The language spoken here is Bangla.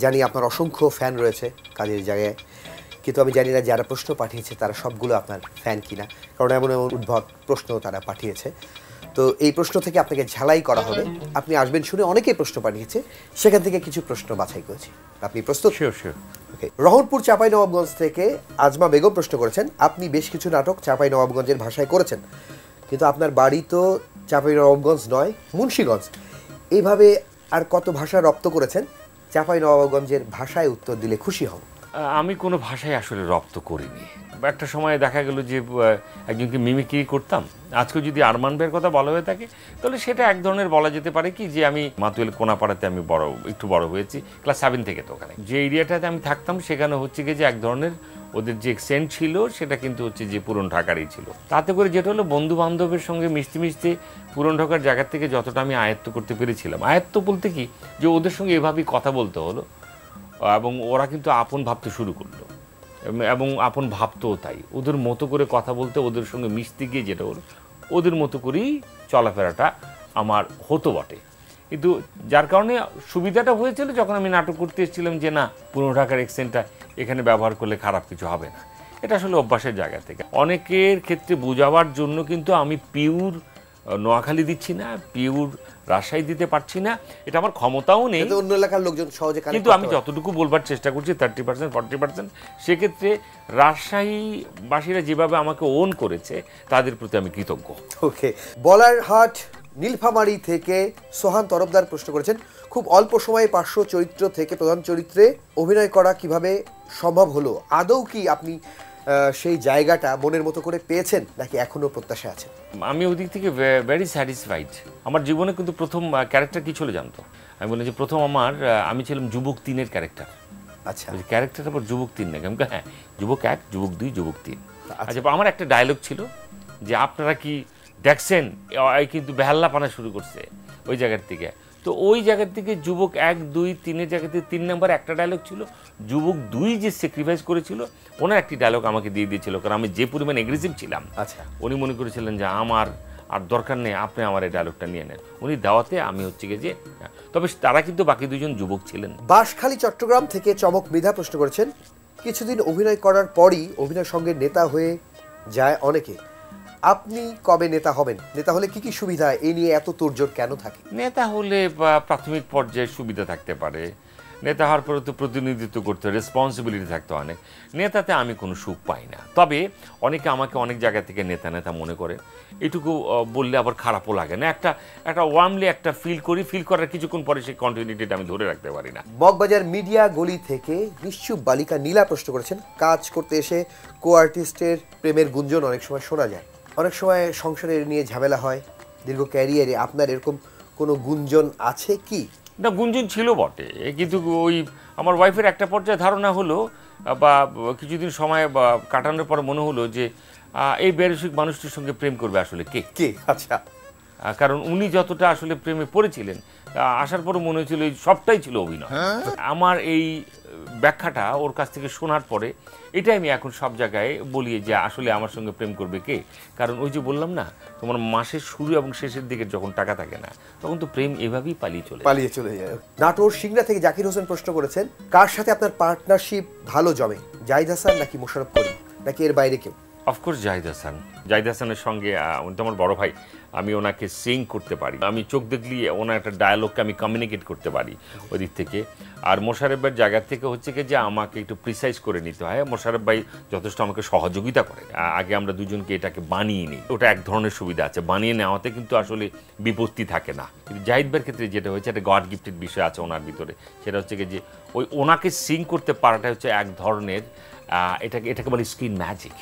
জানি আপনার অসংখ্য ফ্যান রয়েছে কাজের জায়গায়, কিন্তু আমি জানি না যারা প্রশ্ন পাঠিয়েছে তারা সবগুলো আপনার ফ্যান কিনা, কারণ এমন এমন উদ্ভট প্রশ্ন তারা পাঠিয়েছে। তো এই প্রশ্ন থেকে আপনাকে ঝালাই করা হবে। আপনি আসবেন শুনে অনেকেই প্রশ্ন পাঠিয়েছে, সেখান থেকে কিছু প্রশ্ন বাছাই করেছি। আপনি প্রস্তুত? Sure sure. Okay. Rohanpur Chapainawabganj থেকে আজমা বেগম প্রশ্ন করেছেন, আপনি বেশ কিছু নাটক চাঁপাইনবাবগঞ্জের ভাষায় করেছেন, কিন্তু আপনার বাড়ি তো চাঁপাইনবাবগঞ্জ নয়, মুন্সিগঞ্জ। এইভাবে আর কত ভাষা রপ্ত করেছেন? চাঁপাইনবাবগঞ্জের ভাষায় উত্তর দিলে খুশি হব। আমি কোনো ভাষায় আসলে রপ্ত করিনি। একটা সময় দেখা গেল যে একজনকে মিমিক্রি করতাম। আজকে যদি আরমান ভাইয়ের কথা বলা হয়ে থাকে, তাহলে সেটা এক ধরনের বলা যেতে পারে কি যে আমি মাতুয়েল কোনাপাড়াতে আমি একটু বড় হয়েছি, ক্লাস 7 থেকে। তো ওখানে যে এরিয়াটাতে আমি থাকতাম সেখানে হচ্ছে কি যে এক ধরনের ওদের যে সেন্ট ছিল সেটা কিন্তু হচ্ছে যে পুরন ঢাকারই ছিল। তাতে করে যেটা হলো বন্ধু বান্ধবের সঙ্গে মিশতে মিশতে পুরন ঢাকার জায়গা থেকে যতটা আমি আয়ত্ত করতে পেরেছিলাম, আয়ত্ত বলতে কি যে ওদের সঙ্গে এভাবেই কথা বলতে হলো, এবং ওরা কিন্তু আপন ভাবতে শুরু করলো এবং আপন ভাবতেও তাই। ওদের মতো করে কথা বলতে, ওদের সঙ্গে মিশতে গিয়ে যেটা হলো ওদের মতো করেই চলাফেরাটা আমার হতো বটে। কিন্তু যার কারণে সুবিধাটা হয়েছিল যখন আমি নাটক করতে এসেছিলাম যে না, পুরনো ঢাকার অ্যাকসেন্টটা এখানে ব্যবহার করলে খারাপ কিছু হবে না। এটা আসলে অভ্যাসের জায়গা থেকে। অনেকের ক্ষেত্রে বোঝাবার জন্য কিন্তু আমি পিওর নোয়াখালী দিচ্ছি না, পিওর রাজশাহী দিতে পারছি না, এটা আমার ক্ষমতাও নেই। অন্য এলাকার লোকজন সহজে, কিন্তু আমি যতটুকু বলবার চেষ্টা করছি 30% 40%, সেক্ষেত্রে রাজশাহীবাসীরা যেভাবে আমাকে ওন করেছে তাদের প্রতি আমি কৃতজ্ঞ। ওকে। বলারহাট নীলফামারী থেকে সোহান তরফদার প্রশ্ন করেছেন, খুব অল্প সময়ে পার্শ্ব চরিত্র থেকে প্রধান চরিত্রে অভিনয় করা কিভাবে সম্ভব হলো? আদৌ কি আপনি সেই জায়গাটা মনের মতো করে পেয়েছেন, নাকি এখনো প্রত্যাশা আছে? আমি ওই দিক থেকে ভেরি স্যাটিসফাইড। আমার জীবনে কিন্তু প্রথম ক্যারেক্টার কি ছিল জানতো? আমি বলি যে প্রথম আমি ছিলাম যুবক 3-এর ক্যারেক্টার। আচ্ছা, ক্যারেক্টারটা আবার যুবক 3 নাকি? আমি হ্যাঁ, যুবক 1, যুবক 2, যুবক 3। আচ্ছা, আমার একটা ডায়লগ ছিল যে আপনারা কি দেখছেন কিন্তু বেহাল্লা পানা শুরু করছে ওই জায়গার থেকে। তো ওই জায়গার থেকে যুবক 1, 2, 3-এর জায়গাতে 3 নম্বর একটা ডায়লগ ছিল। যুবক 2 যে স্যাক্রিফাইস করেছিল ওনার একটি ডায়লগ আমাকে দিয়ে দিয়েছিল, কারণ আমি যে পরিমাণ এগ্রেসিভ ছিলাম। আচ্ছা, উনি মনে করেছিলেন যে আমার আর দরকার নেই, আপনি আমার এই ডায়লগটা নিয়ে নেন। উনি দেওয়াতে আমি হচ্ছে গিয়ে যে, তবে তারা কিন্তু বাকি দুজন যুবক ছিলেন। বাঁশখালী চট্টগ্রাম থেকে চমক মৃধা প্রশ্ন করেছেন, কিছুদিন অভিনয় করার পরই অভিনয়ের সঙ্গে নেতা হয়ে যায় অনেকে, আপনি কবে নেতা হবেন? নেতা হলে কি কি সুবিধা, এই নিয়ে এত তোড়জোড় কেন থাকে? নেতা হলে প্রাথমিক পর্যায়ে সুবিধা থাকতে পারে, নেতা হওয়ার পরে তো প্রতিনিধিত্ব করতে হয়, রেসপন্সিবিলিটি থাকতে অনেক। নেতাতে আমি কোনো সুখ পাই না। তবে অনেকে আমাকে অনেক জায়গা থেকে নেতা নেতা মনে করে, এটুকু বললে আবার খারাপও লাগে না। একটা ওয়ার্মলি একটা ফিল করার কিছুক্ষণ পরে সেই কন্টিনিউটিটা আমি ধরে রাখতে পারি না। মগবাজার মিডিয়া গলি থেকে নিশ্চুপ বালিকা নীলা প্রশ্ন করেছেন, কাজ করতে এসে কো আর্টিস্টের প্রেমের গুঞ্জন অনেক সময় শোনা যায়, অনেক সময় সংসারে নিয়ে ঝামেলা হয়। দীর্ঘ ক্যারিয়ারে আপনার এরকম কোনো গুঞ্জন আছে কি? না, গুঞ্জন ছিল বটে, কিন্তু ওই আমার ওয়াইফের একটা পর্যায়ে ধারণা হলো বা কিছুদিন সময় কাটানোর পর মনে হলো যে এই বেরসিক মানুষটির সঙ্গে প্রেম করবে আসলে কে কে? আচ্ছা, কারণ উনি যতটা আসলে প্রেমে পড়েছিলেন, আসার পরও মনে হয়েছিল এই সবটাই ছিল অভিনয়। আমার এই ব্যাখ্যাটা ওর কাছ থেকে শোনার পরে এটাই আমি এখন সব জায়গায় বলি যে আসলে আমার সঙ্গে প্রেম করবে কে। কারণ ওই যে বললাম না, তোমার মাসের শুরু এবং শেষের দিকে যখন টাকা থাকে না, তখন তো প্রেম এভাবেই পালিয়ে চলে যায়। নাটোর সিংড়া থেকে জাকির হোসেন প্রশ্ন করেছেন, কার সাথে আপনার পার্টনারশিপ ভালো জমে? জাহিদ হাসান নাকি মোশাররফ করিম, নাকি এর বাইরে কেউ? অফকোর্স জাহিদ হাসান। জাহিদ হাসানের সঙ্গে উনি তো আমার বড় ভাই, আমি ওনাকে সিং করতে পারি, আমি চোখ দেখলি ওনার একটা ডায়ালগকে আমি কমিউনিকেট করতে পারি ওই দিক থেকে। আর মোশাররফের জায়গা থেকে হচ্ছে কি যে আমাকে একটু প্রিসাইজ করে নিতে হয়। মোশাররফ ভাই যথেষ্ট আমাকে সহযোগিতা করে। আগে আমরা দুজনকে এটাকে বানিয়ে নিই, ওটা এক ধরনের সুবিধা আছে, বানিয়ে নেওয়াতে কিন্তু আসলে বিপত্তি থাকে না। কিন্তু জাহিদ ভাইয়ের ক্ষেত্রে যেটা হয়েছে, একটা গড গিফটেড বিষয় আছে ওনার ভিতরে, সেটা হচ্ছে কি যে ওই ওনাকে সিং করতে পারাটা হচ্ছে এক ধরনের এটাকে বলে স্ক্রিন ম্যাজিক।